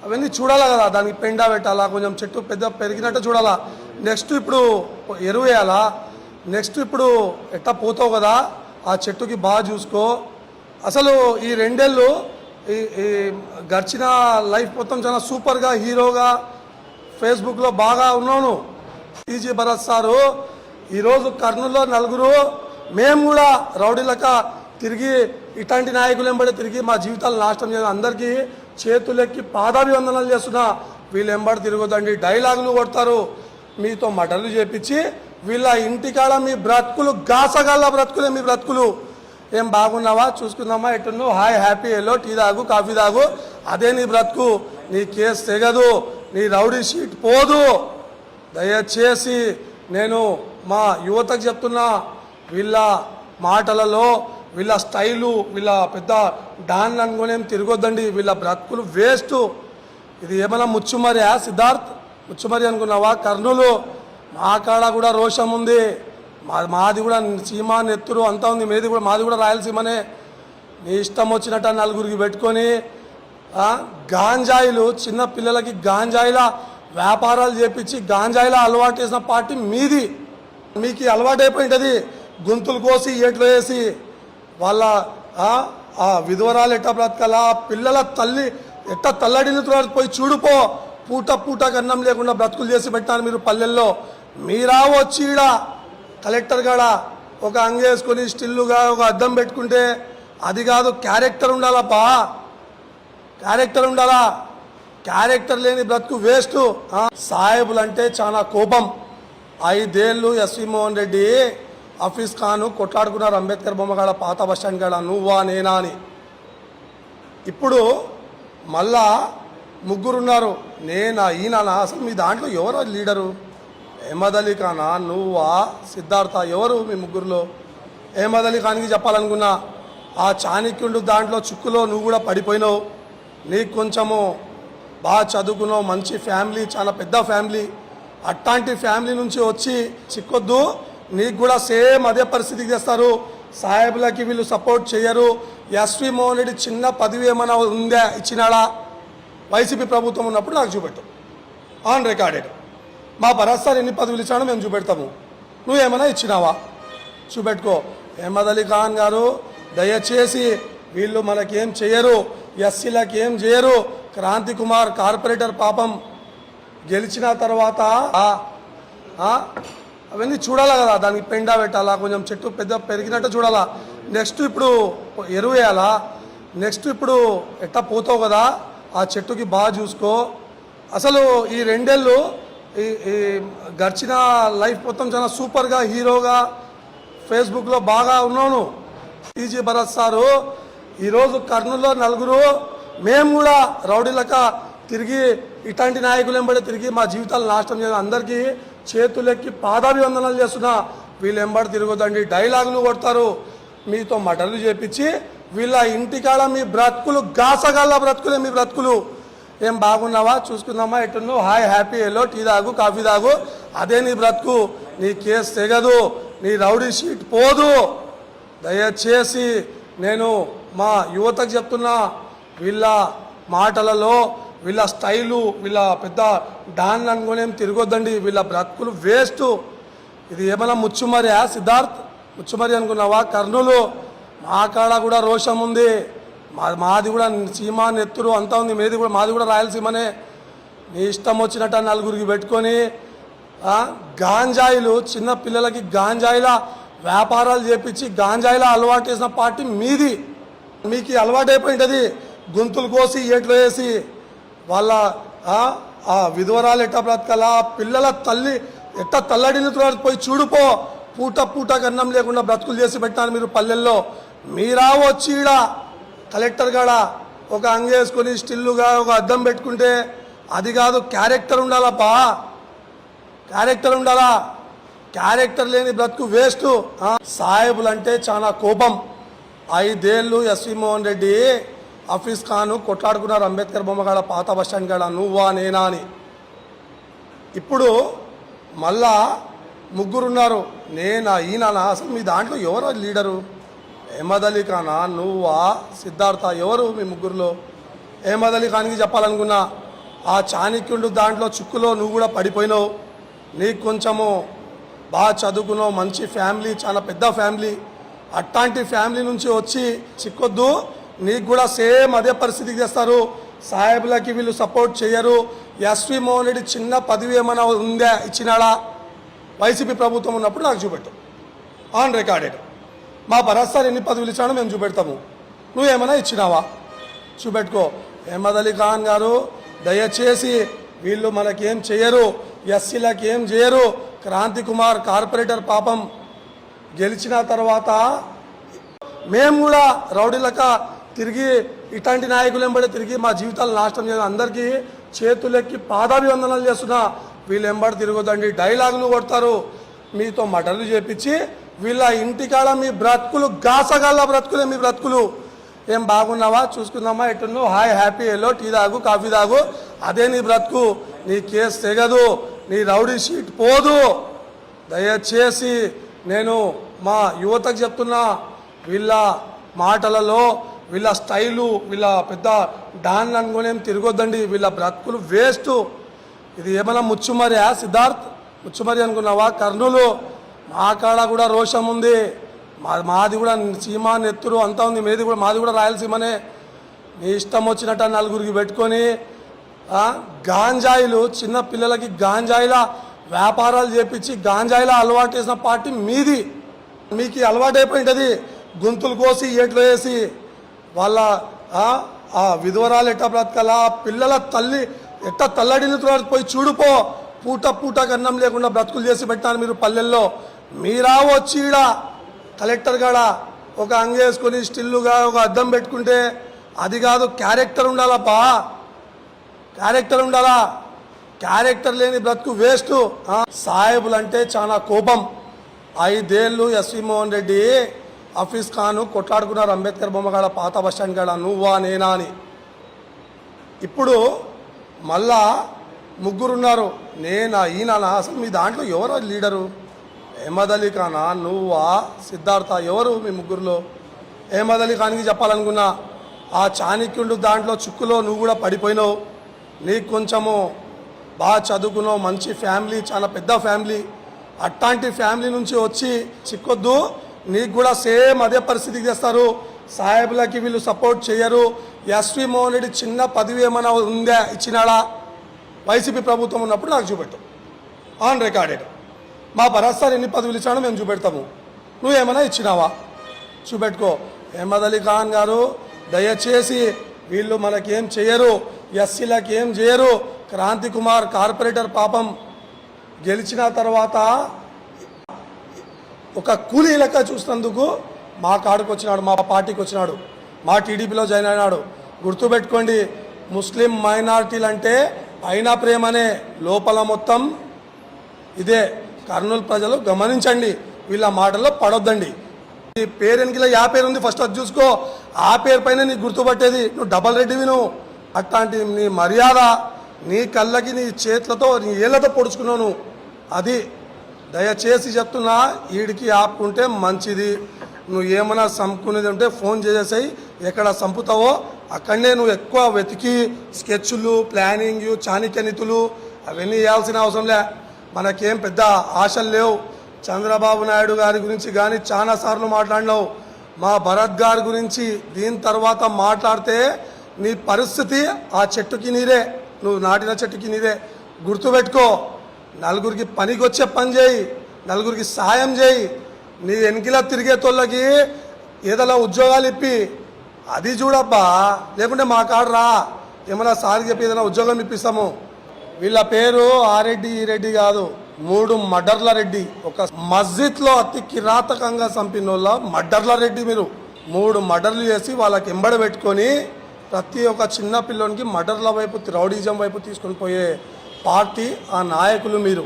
అవన్నీ చూడాలా కదా, దానికి పెండా పెట్టాలా, కొంచెం చెట్టు పెద్ద పెరిగినట్టు చూడాలా. నెక్స్ట్ ఇప్పుడు ఎరువు వేయాలా, నెక్స్ట్ ఇప్పుడు ఎట్టా పోతావు కదా, ఆ చెట్టుకి బాగా చూసుకో. అసలు ఈ 2 ఏళ్ళు ఈ గడిచిన లైఫ్ మొత్తం చాలా సూపర్గా హీరోగా ఫేస్బుక్లో బాగా ఉన్నాను. టీజీ భరత్ సారు ఈరోజు కర్నూలులో నలుగురు మేము కూడా రౌడీలక తిరిగి ఇట్లాంటి నాయకులు వెంబడి తిరిగి మా జీవితాలు నాశనం చేయాలి. అందరికీ చేతులెక్కి పాదాభివందనాలు చేస్తున్నా. వీళ్ళు వెంబడి తిరగొద్దండి, డైలాగులు కొడతారు, మీతో మటర్లు చేపించి వీళ్ళ ఇంటికాడ మీ బ్రతుకులు గాసగాళ్ళ బ్రతుకులే మీ బ్రతుకులు. ఏం బాగున్నావా, చూసుకుందామా, ఎట్టున్నావు, హాయ్ హ్యాపీ, ఎల్లో టీ తాగు, కాఫీ తాగు, అదే నీ బ్రతుకు. నీ కేసు తెగదు, నీ రౌడీ షీట్ పోదు. దయచేసి నేను మా యువతకు చెప్తున్నా, వీళ్ళ మాటలలో వీళ్ళ స్టైలు వీళ్ళ పెద్ద డాన్ అనుకునేం తిరగొద్దండి. వీళ్ళ బ్రతుకులు వేస్ట్. ఇది ఏమైనా ముచ్చుమరియా సిద్ధార్థ్, ముచ్చుమరి అనుకున్నావా? కర్నూలు మా కాడ కూడా రోషం ఉంది, మాది కూడా సీమ నెత్తురు అంతా ఉంది, మాది కూడా రాయలసీమనే. నీ ఇష్టం వచ్చినట్టు నలుగురికి పెట్టుకొని గాంజాయిలు చిన్న పిల్లలకి గాంజాయిల వ్యాపారాలు చేపించి గాంజాయిల అలవాటు చేసిన పార్టీ మీది. మీకు అలవాటు అయిపోయింటుంది గొంతులు కోసి ఏట్లో వేసి వాళ్ళ ఆ విధవరాలు ఎట్టా బ్రతకాలా, పిల్లల తల్లి ఎట్టా తల్లడిన పోయి చూడుపో. పూట అన్నం లేకుండా బ్రతుకులు చేసి పెట్టాను మీరు పల్లెల్లో. మీరా వచ్చి ఈడ కలెక్టర్ కాడ ఒక అంగేసుకొని స్టిల్లుగా ఒక అద్దం పెట్టుకుంటే అది కాదు, క్యారెక్టర్ ఉండాలప్పా, క్యారెక్టర్ ఉండాలా. క్యారెక్టర్ లేని బ్రతుకు వేస్ట్. సాహెబులు అంటే చాలా కోపం. 5 ఏళ్ళు ఎస్వి మోహన్ రెడ్డి ఆఫీస్ ఖాను కొట్లాడుకున్నారు అంబేద్కర్ బొమ్మగాడ పాత బస్టాండ్ కాడ, నువ్వా నేనా అని. ఇప్పుడు మళ్ళా ముగ్గురున్నారు, నేనా ఈయననా. అసలు మీ దాంట్లో ఎవరు లీడరు? అహ్మద్ అలీ ఖానా, నువ్వా, సిద్ధార్థ, ఎవరు మీ ముగ్గురులో? అహ్మద్ అలీ ఖాన్కి చెప్పాలనుకున్నా, ఆ చాణక్యుడు దాంట్లో చుక్కులో నువ్వు కూడా పడిపోయినావు. నీకు కొంచెము బాగా చదువుకున్నావు, మంచి ఫ్యామిలీ, చాలా పెద్ద ఫ్యామిలీ. అట్లాంటి ఫ్యామిలీ నుంచి వచ్చి చిక్కొద్దు, నీకు కూడా సేమ్ అదే పరిస్థితికి చేస్తారు. సాహెబులకి వీళ్ళు సపోర్ట్ చేయరు. ఎస్వి మోహన్ రెడ్డి చిన్న పదవి ఏమైనా ఉందా, ఇచ్చినాడా? వైసీపీ ప్రభుత్వం ఉన్నప్పుడు నాకు చూపెట్టు, ఆన్ రికార్డెడ్. మా భరత్ సార్ ఎన్ని పదవులు ఇచ్చాడో మేము చూపెడతాము, నువ్వేమైనా ఇచ్చినావా చూపెట్టుకో. అహ్మద్ అలీ ఖాన్ గారు దయచేసి వీళ్ళు మనకేం చేయరు, ఎస్సీలకు ఏం చేయరు. క్రాంతి కుమార్ కార్పొరేటర్ పాపం గెలిచిన తర్వాత అవన్నీ చూడాలా కదా, దానికి పెండా పెట్టాలా, కొంచెం చెట్టు పెద్ద పెరిగినట్టు చూడాలా. నెక్స్ట్ ఇప్పుడు ఎరువు వేయాలా, నెక్స్ట్ ఇప్పుడు ఎట్టా పోతావు కదా, ఆ చెట్టుకి బాగా చూసుకో. అసలు ఈ 2 ఏళ్ళు ఈ గడిచిన లైఫ్ మొత్తం చాలా సూపర్గా హీరోగా ఫేస్బుక్లో బాగా ఉన్నాను. టీజీ భరత్ సారు ఈరోజు కర్నూలులో నలుగురు మేము కూడా రౌడీలక తిరిగి ఇట్లాంటి నాయకులు వెంబడి తిరిగి మా జీవితాలు నాశనం చేయాలి. అందరికీ చేతులెక్కి పాదాభివందనాలు చేస్తున్నా. వీళ్ళు వెంబడి తిరగొద్దండి, డైలాగులు కొడతారు, మీతో మటర్లు చేపించి వీళ్ళ ఇంటికాడ మీ బ్రతుకులు గాసగాళ్ళ బ్రతుకులే మీ బ్రతుకులు. ఏం బాగున్నావా, చూసుకుందామా, ఎట్టున్నావు, హాయ్ హ్యాపీ, ఎల్లో టీ తాగు, కాఫీ తాగు, అదే నీ బ్రతుకు. నీ కేసు తెగదు, నీ రౌడీ షీట్ పోదు. దయచేసి నేను మా యువతకు చెప్తున్నా, వీళ్ళ మాటలలో వీళ్ళ స్టైలు వీళ్ళ పెద్ద డాన్ అనుకునేం తిరగొద్దండి. వీళ్ళ బ్రతుకులు వేస్ట్. ఇది ఏమైనా ముచ్చుమరియా సిద్ధార్థ్, ముచ్చుమరి అనుకున్నావా? కర్నూలు మా కాడ కూడా రోషం ఉంది, మాది కూడా సీమ నెత్తురు అంతా ఉంది, మాది కూడా రాయలసీమనే. నీ ఇష్టం వచ్చినట్టు నలుగురికి పెట్టుకొని గాంజాయిలు చిన్న పిల్లలకి గాంజాయిల వ్యాపారాలు చేపించి గాంజాయిల అలవాటు చేసిన పార్టీ మీది. మీకు అలవాటు అయిపోయింటుంది గొంతులు కోసి ఏట్లో వేసి వాళ్ళ ఆ విధవరాలు ఎట్టా బ్రతకాలా, పిల్లల తల్లి ఎట్టా తల్లడిన పోయి చూడుపో. పూట అన్నం లేకుండా బ్రతుకులు చేసి పెట్టాను మీరు పల్లెల్లో. మీరా వచ్చి ఈడ కలెక్టర్ కాడ ఒక అంగేసుకొని స్టిల్లుగా ఒక అద్దం పెట్టుకుంటే అది కాదు, క్యారెక్టర్ ఉండాలప్పా, క్యారెక్టర్ ఉండాలా. క్యారెక్టర్ లేని బ్రతుకు వేస్ట్. సాహెబులు అంటే చాలా కోపం. 5 ఏళ్ళు ఎస్వి మోహన్ రెడ్డి ఆఫీస్ ఖాను కొట్లాడుకున్నారు అంబేద్కర్ బొమ్మగాడ పాత బస్టాండ్ కాడ, నువ్వా నేనా అని. ఇప్పుడు మళ్ళా ముగ్గురున్నారు, నేనా ఈయననా. అసలు మీ దాంట్లో ఎవరు లీడరు? అహ్మద్ అలీ ఖానా, నువ్వా, సిద్ధార్థ, ఎవరు మీ ముగ్గురులో? అహ్మద్ అలీ ఖాన్కి చెప్పాలనుకున్నా, ఆ చాణక్యుడు దాంట్లో చిక్కులో నువ్వు కూడా పడిపోయినావు. నీకు కొంచెము బాగా చదువుకున్నావు, మంచి ఫ్యామిలీ, చాలా పెద్ద ఫ్యామిలీ. అట్లాంటి ఫ్యామిలీ నుంచి వచ్చి చిక్కొద్దు. నీకు కూడా సేమ్ అదే పరిస్థితికి చేస్తారు. సాహెబ్లకి వీళ్ళు సపోర్ట్ చేయరు. ఎస్వి మోహన్ రెడ్డి చిన్న పదవి ఏమైనా ఉందా, ఇచ్చినాడా? వైసీపీ ప్రభుత్వం ఉన్నప్పుడు నాకు చూపెట్టు, ఆన్ రికార్డెడ్. మా భరత్ సార్ ఎన్ని పదవులు ఇచ్చాడో మేము చూపెడతాము. నువ్వేమైనా ఇచ్చినావా చూపెట్టుకో. అహ్మద్ అలీ ఖాన్ గారు, దయచేసి వీళ్ళు మనకేం చేయరు, ఎస్సీలకు ఏం చేయరు. క్రాంతి కుమార్ కార్పొరేటర్ పాపం గెలిచిన తర్వాత మేము కూడా రౌడీలక తిరిగి ఇట్లాంటి నాయకులు వెంబడి తిరిగి మా జీవితాలు నాశనం చేయడం. అందరికీ చేతులెక్కి పాదాభివందనాలు చేస్తున్నా. వీళ్ళు వెంబడి తిరగొద్దండి, డైలాగులు కొడతారు, మీతో మటర్లు చేపించి వీళ్ళ ఇంటికాడ మీ బ్రతుకులు గాసగాళ్ళ బ్రతుకులే. మీ బ్రతుకులు ఏం బాగున్నావా, చూసుకుందామా, ఎట్టున్నావు, హాయ్ హ్యాపీ, ఎల్లో టీ తాగు, కాఫీ తాగు, అదే నీ బ్రతుకు. నీ కేసు తెగదు, నీ రౌడీ షీట్ పోదు. దయచేసి నేను మా యువతకు చెప్తున్నా, వీళ్ళ మాటలలో, వీళ్ళ స్టైలు, వీళ్ళ పెద్ద డాన్ అనుకునేం తిరగొద్దండి. వీళ్ళ బ్రతుకులు వేస్ట్. ఇది ఏమైనా ముచ్చుమరియా సిద్ధార్థ్? ముచ్చుమరి అనుకున్నావా? కర్నూలు మా కాడ కూడా రోషం ఉంది. మాది కూడా సీమ నెత్తురు అంతా ఉంది. మాది కూడా రాయలసీమనే. నీ ఇష్టం వచ్చినట్టు నలుగురికి పెట్టుకొని గాంజాయిలు, చిన్న పిల్లలకి గాంజాయిల వ్యాపారాలు చేపించి గాంజాయిల అలవాటు చేసిన పార్టీ మీది. మీకు అలవాటు అయిపోయింది. గొంతులు కోసి ఏట్లో వేసి వాళ్ళ ఆ విధవరాలు ఎట్టా బ్రతకాలా, పిల్లల తల్లి ఎట్టా తల్లడిల్లుతున్నారు పోయి చూడుపో. పూట పూటకు అన్నం లేకుండా బ్రతుకులు చేసి పెట్టారు మీరు పల్లెల్లో. మీరా వచ్చి ఈడ కలెక్టర్ కాడ ఒక అంగేసుకొని స్టిల్లుగా ఒక అద్దం పెట్టుకుంటే అది కాదు. క్యారెక్టర్ ఉండాలప్పా, క్యారెక్టర్ ఉండాలా. క్యారెక్టర్ లేని బ్రతుకు వేస్ట్. సాహెబులు అంటే చాలా కోపం. 5 ఏళ్ళు ఎస్వి మోహన్ రెడ్డి, హఫీజ్ ఖాన్ కొట్లాడుకున్నారు అంబేద్కర్ బొమ్మ కాడ, పాత బస్టాండ్ కాడ, నువ్వా నేనా అని. ఇప్పుడు మళ్ళా ముగ్గురున్నారు, నేనా ఈయన. అసలు మీ దాంట్లో ఎవరు లీడరు? అహ్మద్ అలీ ఖానా, నువ్వా, సిద్ధార్థ, ఎవరు మీ ముగ్గురులో? అహ్మద్ అలీ ఖాన్కి చెప్పాలనుకున్నా, ఆ చాణక్యుడు దాంట్లో చిక్కులో నువ్వు కూడా పడిపోయినావు. నీకు కొంచెము బాగా చదువుకున్నావు, మంచి ఫ్యామిలీ, చాలా పెద్ద ఫ్యామిలీ. అట్లాంటి ఫ్యామిలీ నుంచి వచ్చి చిక్కొద్దు. నీకు కూడా సేమ్ అదే పరిస్థితికి చేస్తారు. సాహెబ్లకి వీళ్ళు సపోర్ట్ చేయరు. ఎస్వి మోహన్ రెడ్డి చిన్న పదవి ఏమైనా ఉందా, ఇచ్చినాడా? వైసీపీ ప్రభుత్వం ఉన్నప్పుడు నాకు చూపెట్టు, ఆన్ రికార్డెడ్. మా భరత్ సార్ ఎన్ని పదవులు ఇచ్చాడో మేము చూపెడతాము. నువ్వేమైనా ఇచ్చినావా చూపెట్టుకో. అహ్మద్ అలీ ఖాన్ గారు, దయచేసి వీళ్ళు మనకేం చేయరు, ఎస్సీలకు ఏం చేయరు. క్రాంతి కుమార్ కార్పొరేటర్ పాపం గెలిచిన తర్వాత ఒక కూలీ లెక్క చూసినందుకు మా కాడికి వచ్చినాడు, మా పార్టీకి వచ్చినాడు, మా టీడీపీలో జాయిన్ అయినాడు. గుర్తుపెట్టుకోండి, ముస్లిం మైనారిటీలు అంటే పైన ప్రేమనే, లోపల మొత్తం ఇదే. కర్నూలు ప్రజలు గమనించండి, వీళ్ళ మాటల్లో పడొద్దండి. నీ పేరెనికిలా యా పేరు ఉంది ఫస్ట్ అది చూసుకో. ఆ పేరు పైన నీకు గుర్తుపట్టేది. నువ్వు డబల్ రెడ్డివి. నువ్వు అట్లాంటి నీ మర్యాద నీ కళ్ళకి నీ చేతులతో నీ ఏళ్ళతో పొడుచుకున్నావు నువ్వు. అది దయచేసి చెప్తున్నా, వీడికి ఆపుకుంటే మంచిది. నువ్వు ఏమైనా సంపుకునేది ఉంటే ఫోన్ చేసేసాయి, ఎక్కడ సంపుతావో అక్కడనే నువ్వు ఎక్కువ వెతికి స్కెచ్లు, ప్లానింగ్, చాణక్య నీతులు అవన్నీ వేయాల్సిన అవసరం లే. మనకేం పెద్ద ఆశలు లేవు. చంద్రబాబు నాయుడు గారి గురించి కానీ చాలాసార్లు మాట్లాడినావు. మా భరత్ గారి గురించి దీని తర్వాత మాట్లాడితే నీ పరిస్థితి ఆ చెట్టుకి నీరే, నువ్వు నాటిన చెట్టుకి నీరే. గుర్తుపెట్టుకో, నలుగురికి పనికి వచ్చే పని చేయి, నలుగురికి సాయం చేయి. నీ వెనకిలా తిరిగేతోళ్ళకి ఏదైనా ఉద్యోగాలు ఇప్పి అది చూడబ్బా. లేకుంటే మా కాడ రా, ఏమైనా సార్ చెప్పి ఏదైనా ఉద్యోగం ఇప్పిస్తాము. వీళ్ళ పేరు ఆరెడ్డి ఈ రెడ్డి కాదు, 3 మర్డర్ల రెడ్డి. ఒక మస్జిద్లో అతి కిరాతకంగా చంపినోళ్ళ మర్డర్ల రెడ్డి మీరు. 3 మర్డర్లు చేసి వాళ్ళకి ఎంబడ పెట్టుకొని ప్రతి ఒక్క చిన్న పిల్లోనికి మర్డర్ల వైపు, రౌడీజం వైపు తీసుకొని పోయే పార్టీ ఆ నాయకులు మీరు.